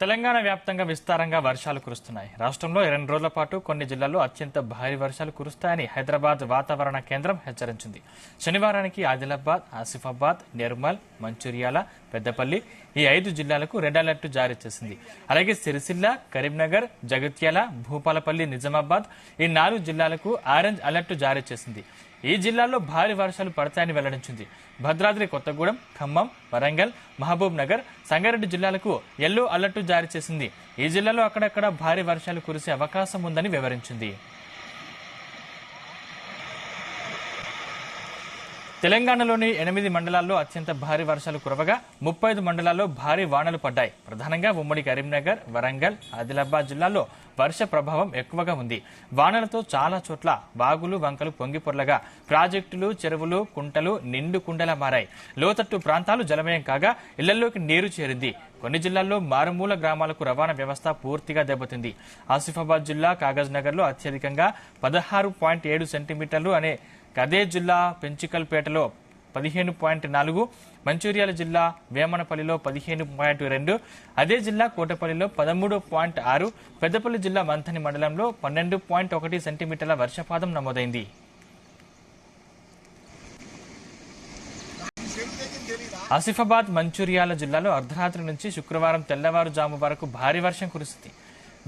తెలంగాణ వ్యాప్తంగా విస్తారంగా వర్షాలు కురుస్తున్నాయి. రాష్ట్రంలో 2 రోజుల పాటు కొన్ని జిల్లాల్లో అత్యంత భారీ వర్షాలు కురుస్తాయని హైదరాబాద్ వాతావరణ కేంద్రం హెచ్చరించింది. శనివారానికి ఆదిలాబాద్, ఆసిఫాబాద్, నిర్మల్, మంచిర్యాల, పెద్దపల్లి ఈ 5 జిల్లాలకు రెడ్ అలర్ట్ జారీ చేసింది. అలాగే సిరిసిల్ల, కరీంనగర్, జగిత్యాల, భూపాలపల్లి, నిజామాబాద్ ఈ 4 జిల్లాలకు ఆరెంజ్ అలర్ట్ జారీ చేసింది. ఈ జిల్లాల్లో భారీ వర్షాలు పడతాయని వెల్లడించింది. భద్రాద్రి కొత్తగూడెం, ఖమ్మం, వరంగల్, మహబూబ్ నగర్, సంగారెడ్డి జిల్లాలకు ఎల్లో అలర్ట్ జారీ చేసింది. ఈ జిల్లాలో అక్కడక్కడ భారీ వర్షాలు కురిసే అవకాశం ఉందని వివరించింది. తెలంగాణలోని 8 మండలాల్లో అత్యంత భారీ వర్షాలు కురవగా 35 మండలాల్లో భారీ వానలు పడ్డాయి. ప్రధానంగా ఉమ్మడి కరీంనగర్, వరంగల్, ఆదిలాబాద్ జిల్లాల్లో వర్ష ప్రభావం ఎక్కువగా ఉంది. వానలతో చాలా చోట్ల వాగులు, వంకలు పొంగిపొర్లగా ప్రాజెక్టులు, చెరువులు, కుంటలు నిండు కుండలా మారాయి. లోతట్టు ప్రాంతాలు జలమయం కాగా ఇళ్లలోకి నీరు చేరింది. కొన్ని జిల్లాల్లో మారుమూల గ్రామాలకు రవాణా వ్యవస్థ పూర్తిగా దెబ్బతింది. ఆసిఫాబాద్ జిల్లా కాగజ్ నగర్ లో అత్యధికంగా 16.7 సెంటీమీటర్లు అనే అదే జిల్లా పెంచికల్పేటలో 15.4, మంచిర్యాల జిల్లా వేమనపల్లిలో 15.2, అదే జిల్లా కోటపల్లిలో 13.6, పెద్దపల్లి జిల్లా మంథని మండలంలో 12.1 సెంటీమీటర్ల వర్షపాతం నమోదైంది. ఆసిఫాబాద్, మంచిర్యాల జిల్లాలో అర్ధరాత్రి నుంచి శుక్రవారం తెల్లవారుజాము వరకు భారీ వర్షం కురిసింది.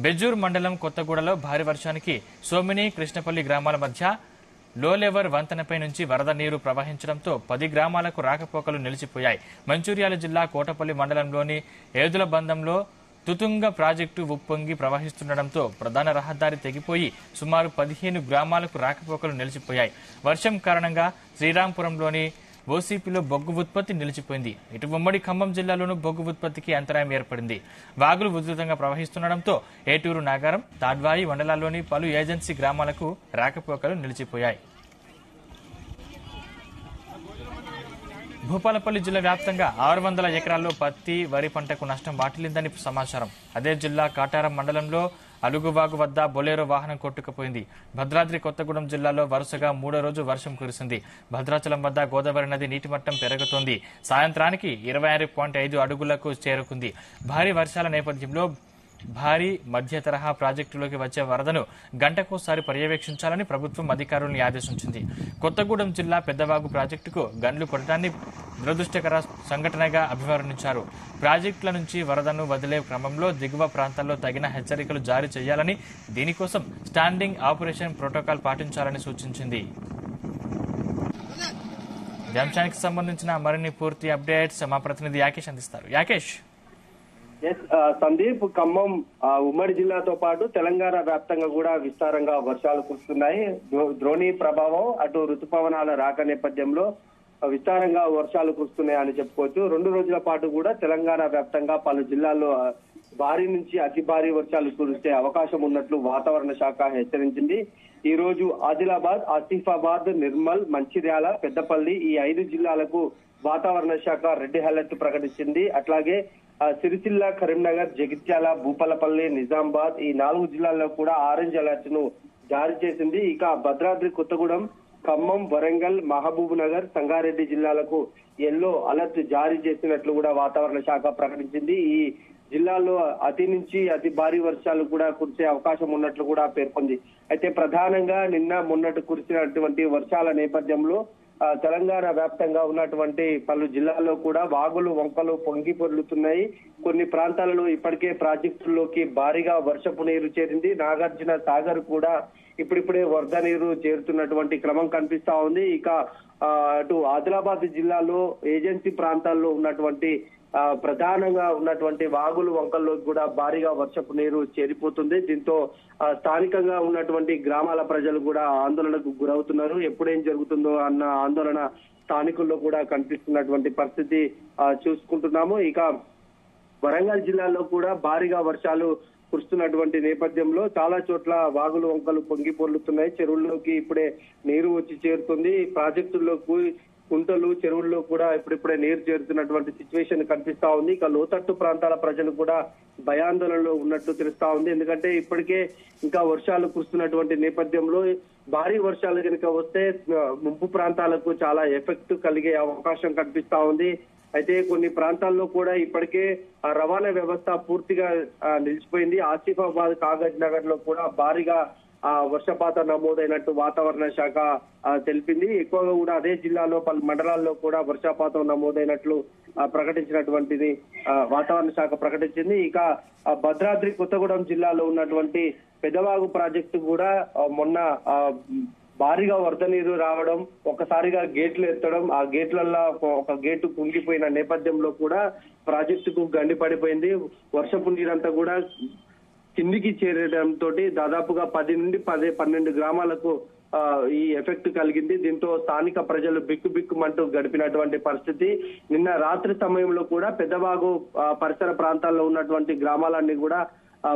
బెజ్జూర్ మండలం కొత్తగూడలో భారీ వర్షానికి సోమిని, కృష్ణపల్లి గ్రామాల మధ్య లోలెవర్ వంతెనపై నుంచి వరద నీరు ప్రవహించడంతో 10 గ్రామాలకు రాకపోకలు నిలిచిపోయాయి. మంచిర్యాల జిల్లా కోటపల్లి మండలంలోని ఏదుల బంధంలో తుతుంగ ప్రాజెక్టు ఉప్పొంగి ప్రవహిస్తుండటంతో ప్రధాన రహదారి తెగిపోయి సుమారు 15 గ్రామాలకు రాకపోకలు నిలిచిపోయాయి. వర్షం కారణంగా శ్రీరాంపురంలోని ఓసీపీలో బొగ్గు ఉత్పత్తి నిలిచిపోయింది. ఇటు ఉమ్మడి ఖమ్మం జిల్లాలోనూ బొగ్గు ఉత్పత్తికి అంతరాయం ఏర్పడింది. వాగులు ఉధృతంగా ప్రవహిస్తుండటంతో ఏటూరు, నాగారం, తాడ్వాయి మండలాల్లోని పలు ఏజెన్సీ గ్రామాలకు రాకపోకలు నిలిచిపోయాయి. భూపాలపల్లి జిల్లా వ్యాప్తంగా 600 ఎకరాల్లో పత్తి, వరి పంటకు నష్టం వాటిల్లిందని సమాచారం. అదే జిల్లా కాటారం మండలంలో అలుగువాగు వద్ద బొలేరో వాహనం కొట్టుకుపోయింది. భద్రాద్రి కొత్తగూడెం జిల్లాలో వరుసగా 3వ రోజు వర్షం కురిసింది. భద్రాచలం వద్ద గోదావరి నది నీటి మట్టం పెరుగుతోంది. సాయంత్రానికి 26.5 అడుగులకు చేరుకుంది. భారీ వర్షాల నేపథ్యంలో భారీ మధ్య తరహా ప్రాజెక్టులోకి వచ్చే వరదను గంటకోసారి పర్యవేక్షించాలని ప్రభుత్వం అధికారులను ఆదేశించింది. కొత్తగూడెం జిల్లా పెద్దవాగు ప్రాజెక్టుకు గన్లు కొట్టడాన్ని దురదృష్టకర సంఘటనగా అభివర్ణించారు. ప్రాజెక్టుల నుంచి వరదను వదిలే క్రమంలో దిగువ ప్రాంతాల్లో తగిన హెచ్చరికలు జారీ చేయాలని, దీనికోసం స్టాండింగ్ ఆపరేషన్ ప్రోటోకాల్ పాటించాలని సూచించింది. ఈ అంశానికి సంబంధించిన మరిన్ని పూర్తి అప్డేట్స్ మా ప్రతినిధి యాకేష్ అందిస్తారు. యాకేష్. సందీప్, ఖమ్మం ఉమ్మడి జిల్లాతో పాటు తెలంగాణ వ్యాప్తంగా కూడా విస్తారంగా వర్షాలు కురుస్తున్నాయి. ద్రోణి ప్రభావం, అటు ఋతుపవనాల రాక నేపథ్యంలో విస్తారంగా వర్షాలు కురుస్తున్నాయని చెప్పుకోవచ్చు. 2 రోజుల పాటు కూడా తెలంగాణ వ్యాప్తంగా పలు జిల్లాల్లో భారీ నుంచి అతి భారీ వర్షాలు కురిసే అవకాశం ఉన్నట్లు వాతావరణ శాఖ హెచ్చరించింది. ఈ రోజు ఆదిలాబాద్, ఆసిఫాబాద్, నిర్మల్, మంచిర్యాల, పెద్దపల్లి ఈ 5 జిల్లాలకు వాతావరణ శాఖ రెడ్ అలర్ట్ ప్రకటించింది. అట్లాగే సిరిసిల్ల, కరీంనగర్, జగిత్యాల, భూపాలపల్లి, నిజామాబాద్ ఈ 4 జిల్లాల్లో కూడా ఆరెంజ్ అలర్ట్ ను జారీ చేసింది. ఇక భద్రాద్రి కొత్తగూడెం, ఖమ్మం, వరంగల్, మహబూబ్ నగర్, సంగారెడ్డి జిల్లాలకు ఎల్లో అలర్ట్ జారీ చేసినట్లు కూడా వాతావరణ శాఖ ప్రకటించింది. ఈ జిల్లాల్లో అతి నుంచి అతి భారీ వర్షాలు కూడా కురిసే అవకాశం ఉన్నట్లు కూడా పేర్కొంది. అయితే ప్రధానంగా నిన్న మొన్నటి కురిసినటువంటి వర్షాల నేపథ్యంలో తెలంగాణ వ్యాప్తంగా ఉన్నటువంటి పలు జిల్లాల్లో కూడా వాగులు, వంకలు పొంగి పొర్లుతున్నాయి. కొన్ని ప్రాంతాలలో ఇప్పటికే ప్రాజెక్టుల్లోకి భారీగా వర్షపు నీరు చేరింది. నాగార్జున సాగర్ కూడా ఇప్పుడిప్పుడే వరద నీరు చేరుతున్నటువంటి క్రమం కనిపిస్తా ఉంది. ఇక అటు ఆదిలాబాద్ జిల్లాలో ఏజెన్సీ ప్రాంతాల్లో ఉన్నటువంటి ప్రధానంగా ఉన్నటువంటి వాగులు, వంకల్లో కూడా భారీగా వర్షపు నీరు చేరిపోతుంది. దీంతో స్థానికంగా ఉన్నటువంటి గ్రామాల ప్రజలు కూడా ఆందోళనకు గురవుతున్నారు. ఎప్పుడేం జరుగుతుందో అన్న ఆందోళన స్థానికుల్లో కూడా కనిపిస్తున్నటువంటి పరిస్థితి చూసుకుంటున్నాము. ఇక వరంగల్ జిల్లాలో కూడా భారీగా వర్షాలు కురుస్తున్నటువంటి నేపథ్యంలో చాలా చోట్ల వాగులు, వంకలు పొంగి పొర్లుతున్నాయి. చెరువుల్లోకి ఇప్పుడే నీరు వచ్చి చేరుతుంది. ప్రాజెక్టుల్లోకి, కుంటలు, చెరువుల్లో కూడా ఇప్పుడిప్పుడే నీరు చేరుతున్నటువంటి సిచ్యువేషన్ కనిపిస్తా ఉంది. ఇక లోతట్టు ప్రాంతాల ప్రజలు కూడా భయాందోళనలో ఉన్నట్టు తెలుస్తా ఉంది. ఎందుకంటే ఇప్పటికే ఇంకా వర్షాలు కురుస్తున్నటువంటి నేపథ్యంలో భారీ వర్షాలు కనుక వస్తే ముంపు ప్రాంతాలకు చాలా ఎఫెక్ట్ కలిగే అవకాశం కనిపిస్తా ఉంది. అయితే కొన్ని ప్రాంతాల్లో కూడా ఇప్పటికే ఆ రవాణా వ్యవస్థ పూర్తిగా నిలిచిపోయింది. ఆసిఫాబాద్, కాగజ్ నగర్ లో కూడా భారీగా వర్షపాతం నమోదైనట్టు వాతావరణ శాఖ తెలిపింది. ఎక్కువగా కూడా అదే జిల్లాలో పలు మండలాల్లో కూడా వర్షపాతం నమోదైనట్లు ప్రకటించినటువంటిది వాతావరణ శాఖ ప్రకటించింది. ఇక భద్రాద్రి కొత్తగూడెం జిల్లాలో ఉన్నటువంటి పెదవాగు ప్రాజెక్టు కూడా మొన్న భారీగా వరద నీరు రావడం, ఒక్కసారిగా గేట్లు ఎత్తడం, ఆ గేట్లల్లో ఒక గేటు కుంగిపోయిన నేపథ్యంలో కూడా ప్రాజెక్టుకు గండి పడిపోయింది. వర్షపు నీరంతా కూడా కిందికి చేరడంతో దాదాపుగా 10 నుండి 12 గ్రామాలకు ఈ ఎఫెక్ట్ కలిగింది. దీంతో స్థానిక ప్రజలు బిక్కుబిక్కుమంటూ గడిపినటువంటి పరిస్థితి. నిన్న రాత్రి సమయంలో కూడా పెద్దవాగు పరిసర ప్రాంతాల్లో ఉన్నటువంటి గ్రామాలన్నీ కూడా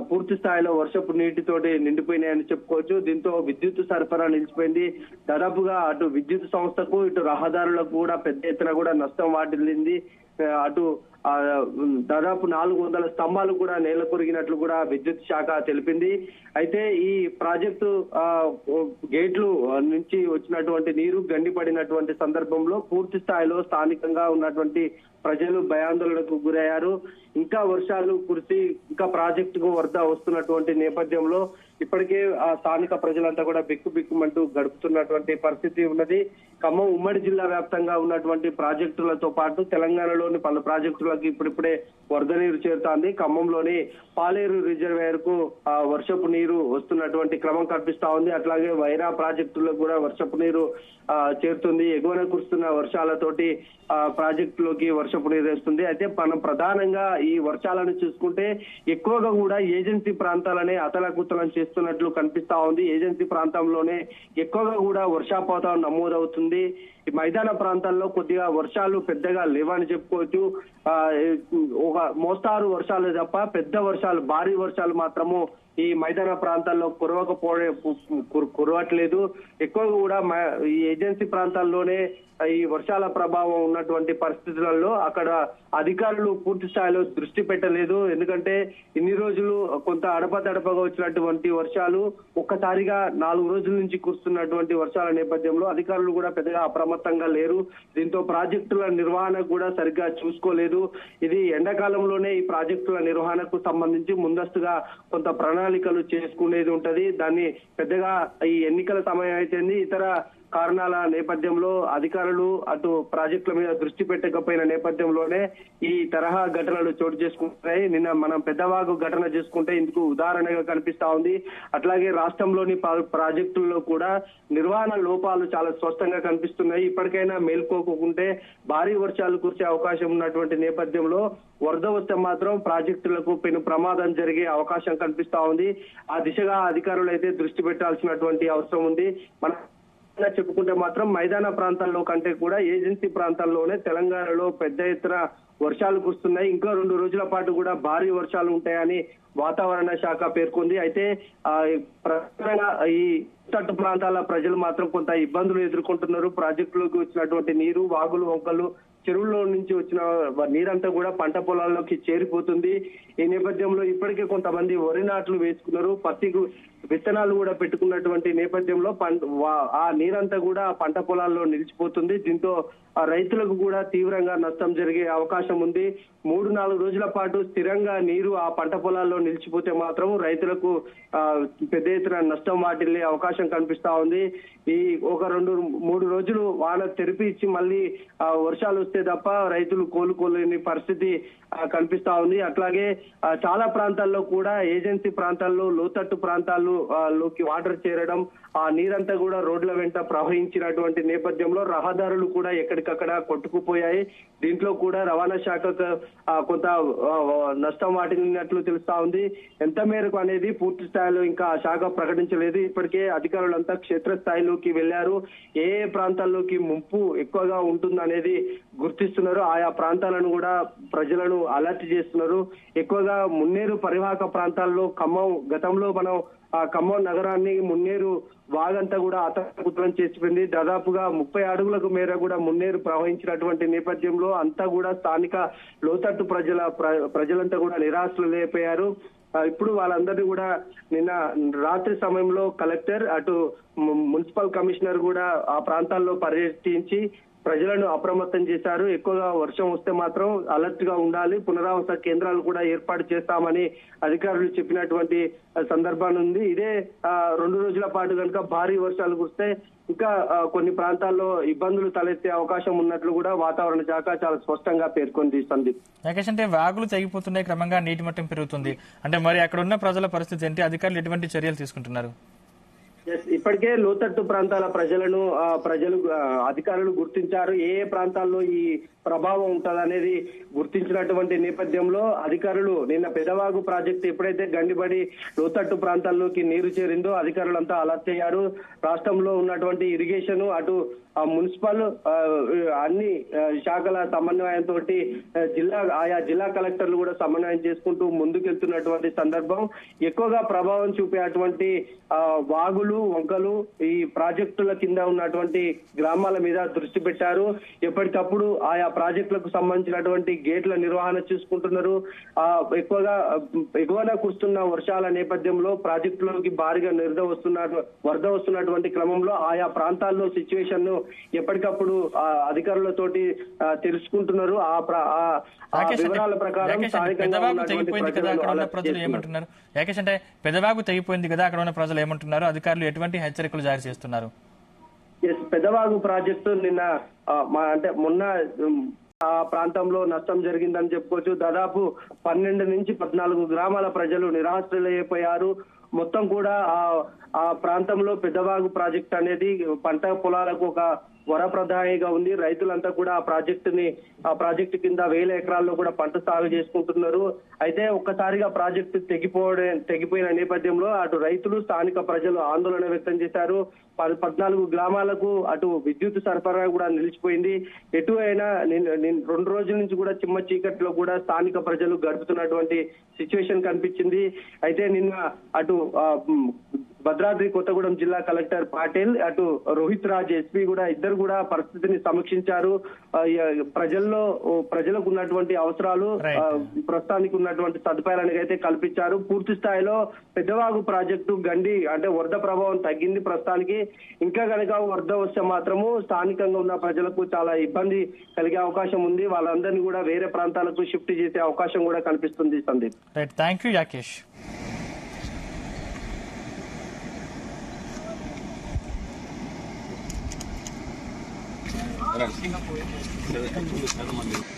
పూర్తి స్థాయిలో వర్షపు నీటితోటి నిండిపోయినాయని చెప్పుకోవచ్చు. దీంతో విద్యుత్ సరఫరా నిలిచిపోయింది. దాదాపుగా అటు విద్యుత్ సంస్థకు ఇటు రహదారులకు కూడా పెద్ద ఎత్తున కూడా నష్టం వాటిల్లింది. అటు దాదాపు 400 స్తంభాలు కూడా నేల కొరిగినట్లు కూడా విద్యుత్ శాఖ తెలిపింది. అయితే ఈ ప్రాజెక్టు గేట్లు నుంచి వచ్చినటువంటి నీరు గండిపడినటువంటి సందర్భంలో పూర్తి స్థాయిలో స్థానికంగా ఉన్నటువంటి ప్రజలు భయాందోళనకు గురయ్యారు. ఇంకా వర్షాలు కురిసి ఇంకా ప్రాజెక్టుకు వరద వస్తున్నటువంటి నేపథ్యంలో ఇప్పటికే ఆ స్థానిక ప్రజలంతా కూడా బిక్కుబిక్కుమంటూ గడుపుతున్నటువంటి పరిస్థితి ఉన్నది. ఖమ్మం ఉమ్మడి జిల్లా వ్యాప్తంగా ఉన్నటువంటి ప్రాజెక్టులతో పాటు తెలంగాణలోని పలు ప్రాజెక్టులకు ఇప్పుడిప్పుడే వరద నీరు చేరుతోంది. ఖమ్మంలోని పాలేరు రిజర్వేయర్ కు వర్షపు నీరు వస్తున్నటువంటి క్రమం కనిపిస్తా ఉంది. అట్లాగే వైరా ప్రాజెక్టులకు కూడా వర్షపు నీరు చేరుతుంది. ఎగువన కురుస్తున్న వర్షాలతోటి ప్రాజెక్టులోకి వర్షపు నీరు వేస్తుంది. అయితే మనం ప్రధానంగా ఈ వర్షాలను చూసుకుంటే ఎక్కువగా కూడా ఏజెన్సీ ప్రాంతాలనే అతలకుతలం చేస్తున్నట్లు కనిపిస్తా ఉంది. ఏజెన్సీ ప్రాంతంలోనే ఎక్కువగా కూడా వర్షపాతం నమోదవుతుంది. ఈ మైదాన ప్రాంతాల్లో కొద్దిగా వర్షాలు పెద్దగా లేవని చెప్పుకోవచ్చు. ఒక మోస్తారు వర్షాలు తప్ప పెద్ద వర్షాలు, భారీ వర్షాలు మాత్రము ఈ మైదాన ప్రాంతాల్లో కురవట్లేదు. ఎక్కువగా కూడా ఈ ఏజెన్సీ ప్రాంతాల్లోనే ఈ వర్షాల ప్రభావం ఉన్నటువంటి పరిస్థితులలో అక్కడ అధికారులు పూర్తి స్థాయిలో దృష్టి పెట్టలేదు. ఎందుకంటే ఇన్ని రోజులు కొంత అడపదడపగా వచ్చినటువంటి వర్షాలు ఒక్కసారిగా 4 రోజుల నుంచి కురుస్తున్నటువంటి వర్షాల నేపథ్యంలో అధికారులు కూడా పెద్దగా అప్రమత్తంగా లేరు. దీంతో ప్రాజెక్టుల నిర్వహణ కూడా సరిగ్గా చూసుకోలేదు. ఇది ఎండాకాలంలోనే ఈ ప్రాజెక్టుల నిర్వహణకు సంబంధించి ముందస్తుగా కొంత ప్రణాళికలు చేసుకునేది ఉంటది. దాన్ని పెద్దగా ఈ ఎన్నికల సమయం అయితేంది, ఇతర కారణాల నేపథ్యంలో అధికారులు అటు ప్రాజెక్టుల మీద దృష్టి పెట్టకపోయిన నేపథ్యంలోనే ఈ తరహా ఘటనలు చోటు చేసుకుంటున్నాయి. నిన్న మనం పెద్దవాగు ఘటన చేసుకుంటే ఇందుకు ఉదాహరణగా కనిపిస్తా ఉంది. అట్లాగే రాష్ట్రంలోని ప్రాజెక్టుల్లో కూడా నిర్వహణ లోపాలు చాలా స్పష్టంగా కనిపిస్తున్నాయి. ఇప్పటికైనా మేల్కోకుంటే భారీ వర్షాలు కురిసే అవకాశం ఉన్నటువంటి నేపథ్యంలో వరద వస్తే మాత్రం ప్రాజెక్టులకు పెను ప్రమాదం జరిగే అవకాశం కనిపిస్తా ఉంది. ఆ దిశగా అధికారులు అయితే దృష్టి పెట్టాల్సినటువంటి అవసరం ఉంది. మన చెప్పుకుంటే మాత్రం మైదాన ప్రాంతాల్లో కంటే కూడా ఏజెన్సీ ప్రాంతాల్లోనే తెలంగాణలో పెద్ద ఎత్తున వర్షాలు కురుస్తున్నాయి. ఇంకా 2 రోజుల పాటు కూడా భారీ వర్షాలు ఉంటాయని వాతావరణ శాఖ పేర్కొంది. అయితే ప్రధానంగా ఈ తట్టు ప్రాంతాల ప్రజలు మాత్రం కొంత ఇబ్బందులు ఎదుర్కొంటున్నారు. ప్రాజెక్టులోకి వచ్చినటువంటి నీరు, వాగులు, వంకలు, చెరువుల్లో నుంచి వచ్చిన నీరంతా కూడా పంట పొలాల్లోకి చేరిపోతుంది. ఈ నేపథ్యంలో ఇప్పటికే కొంతమంది వరి నాట్లు వేసుకున్నారు, పత్తి విత్తనాలు కూడా పెట్టుకున్నటువంటి నేపథ్యంలో ఆ నీరంతా కూడా పంట పొలాల్లో నిలిచిపోతుంది. దీంతో ఆ రైతులకు కూడా తీవ్రంగా నష్టం జరిగే అవకాశం ఉంది. 3-4 రోజుల పాటు స్థిరంగా నీరు ఆ పంట పొలాల్లో నిలిచిపోతే మాత్రం రైతులకు పెద్ద ఎత్తున నష్టం వాటిల్లే అవకాశం కనిపిస్తా ఉంది. ఈ ఒక 2-3 రోజులు వాన తెరిపి ఇచ్చి మళ్ళీ వర్షాలు వస్తే తప్ప రైతులు కోలుకోలేని పరిస్థితి కనిపిస్తా ఉంది. అట్లాగే చాలా ప్రాంతాల్లో కూడా ఏజెన్సీ ప్రాంతాల్లో, లోతట్టు ప్రాంతాల్లో లోకి వాటర్ చేరడం, ఆ నీరంతా కూడా రోడ్ల వెంట ప్రవహించినటువంటి నేపథ్యంలో రహదారులు కూడా ఎక్కడికక్కడ కొట్టుకుపోయాయి. దీంట్లో కూడా రవాణా శాఖకు కొంత నష్టం వాటిల్లినట్లు తెలుస్తా ఉంది. ఎంత మేరకు అనేది పూర్తి స్థాయిలో ఇంకా ఆ శాఖ ప్రకటించలేదు. ఇప్పటికే అధికారులంతా క్షేత్రస్థాయిలోకి వెళ్లారు. ఏ ప్రాంతాల్లోకి ముంపు ఎక్కువగా ఉంటుందనేది గుర్తిస్తున్నారు. ఆయా ప్రాంతాలను కూడా ప్రజలను అలర్ట్ చేస్తున్నారు. ఎక్కువగా మున్నేరు పరివాహక ప్రాంతాల్లో గతంలో మనం ఖమ్మం నగరాన్ని మున్నేరు వాగంతా కూడా అతలకుతలం చేసిపోయింది. దాదాపుగా 30 అడుగులకు మేర కూడా మున్నేరు ప్రవహించినటువంటి నేపథ్యంలో అంతా కూడా స్థానిక లోతట్టు ప్రజలంతా కూడా నిరాశలైపోయారు. ఇప్పుడు వాళ్ళందరినీ కూడా నిన్న రాత్రి సమయంలో కలెక్టర్, అటు మున్సిపల్ కమిషనర్ కూడా ఆ ప్రాంతాల్లో పర్యటించి ప్రజలను అప్రమత్తం చేశారు. ఎక్కువగా వర్షం వస్తే మాత్రం అలర్ట్ గా ఉండాలి, పునరావాస కేంద్రాలు కూడా ఏర్పాటు చేస్తామని అధికారులు చెప్పినటువంటి సందర్భాన్ని ఉంది. ఇదే 2 రోజుల పాటు కనుక భారీ వర్షాలు కురిస్తే ఇంకా కొన్ని ప్రాంతాల్లో ఇబ్బందులు తలెత్తే అవకాశం ఉన్నట్లు కూడా వాతావరణ శాఖ చాలా స్పష్టంగా పేర్కొంది. సందీప్, యాకేష్, అంటే వాగులు తెగిపోతున్నాయి, క్రమంగా నీటి మట్టం పెరుగుతుంది, అంటే మరి అక్కడ ఉన్న ప్రజల పరిస్థితి ఏంటి? అధికారులు ఎటువంటి చర్యలు తీసుకుంటున్నారు? ఇప్పటికే లోతట్టు ప్రాంతాల అధికారులు గుర్తించారు. ఏ ప్రాంతాల్లో ఈ ప్రభావం ఉంటదనేది గుర్తించినటువంటి నేపథ్యంలో అధికారులు నిన్న పెదవాగు ప్రాజెక్టు ఎప్పుడైతే గండిబడి లోతట్టు ప్రాంతాల్లోకి నీరు చేరిందో అధికారులంతా అలర్ట్ అయ్యారు. రాష్ట్రంలో ఉన్నటువంటి ఇరిగేషన్, అటు మున్సిపల్ అన్ని శాఖల సమన్వయంతో ఆయా జిల్లా కలెక్టర్లు కూడా సమన్వయం చేసుకుంటూ ముందుకెళ్తున్నటువంటి సందర్భం. ఎక్కువగా ప్రభావం చూపేటువంటి వాగులు, వంకలు ఈ ప్రాజెక్టుల కింద ఉన్నటువంటి గ్రామాల మీద దృష్టి పెట్టారు. ఎప్పటికప్పుడు ఆయా ప్రాజెక్టులకు సంబంధించినటువంటి గేట్ల నిర్వహణ చూసుకుంటున్నారు. ఎక్కువగా ఎగువన కురుస్తున్న వర్షాల నేపథ్యంలో ప్రాజెక్టులోకి భారీగా వరద వస్తున్నటువంటి క్రమంలో ఆయా ప్రాంతాల్లో సిచ్యువేషన్ ను ఎప్పటికప్పుడు అధికారులతోటి తెలుసుకుంటున్నారు. ఆ వివరాల ప్రకారం ప్రజలు ఏమంటున్నారు? యాకేష్, అంటే పెదవాగు తెగిపోయింది కదా, అక్కడ ఉన్న ప్రజలు ఏమంటున్నారు? అధికారులు ఎటువంటి హెచ్చరికలు జారీ చేస్తున్నారు? పెదవాగు ప్రాజెక్టు నిన్న మొన్న ఆ ప్రాంతంలో నష్టం జరిగిందని చెప్పుకోవచ్చు. దాదాపు 12 నుంచి 14 గ్రామాల ప్రజలు నిరాశ్రయులైపోయారు. మొత్తం కూడా ఆ ప్రాంతంలో పెద్దవాగు ప్రాజెక్ట్ అనేది పంట పొలాలకు ఒక వరప్రదాయిగా ఉంది. రైతులంతా కూడా ఆ ప్రాజెక్టు కింద 1000 ఎకరాల్లో కూడా పంట సాగు చేసుకుంటున్నారు. అయితే ఒక్కసారిగా ప్రాజెక్టు తెగిపోయిన నేపథ్యంలో అటు రైతులు, స్థానిక ప్రజలు ఆందోళన వ్యక్తం చేశారు. 14 గ్రామాలకు అటు విద్యుత్ సరఫరా కూడా నిలిచిపోయింది. ఎటు అయినా 2 రోజుల నుంచి కూడా చిమ్మ చీకట్లో కూడా స్థానిక ప్రజలు గడుపుతున్నటువంటి సిచ్యువేషన్ కనిపించింది. అయితే నిన్న అటు భద్రాద్రి కొత్తగూడెం జిల్లా కలెక్టర్ పాటిల్, అటు రోహిత్ రాజ్ ఎస్పీ కూడా ఇద్దరు కూడా పరిస్థితిని సమీక్షించారు. ప్రజలకు ఉన్నటువంటి అవసరాలు, ప్రస్తుతానికి ఉన్నటువంటి సదుపాయాలను అయితే కల్పించారు. పూర్తి స్థాయిలో పెద్దవాగు ప్రాజెక్టు వరద ప్రభావం తగ్గింది ప్రస్తుతానికి. ఇంకా కనుక వరద వస్తే మాత్రము స్థానికంగా ఉన్న ప్రజలకు చాలా ఇబ్బంది కలిగే అవకాశం ఉంది. వాళ్ళందరినీ కూడా వేరే ప్రాంతాలకు షిఫ్ట్ చేసే అవకాశం కూడా కనిపిస్తుంది. Sandeep, thank you Yakesh. Gracias.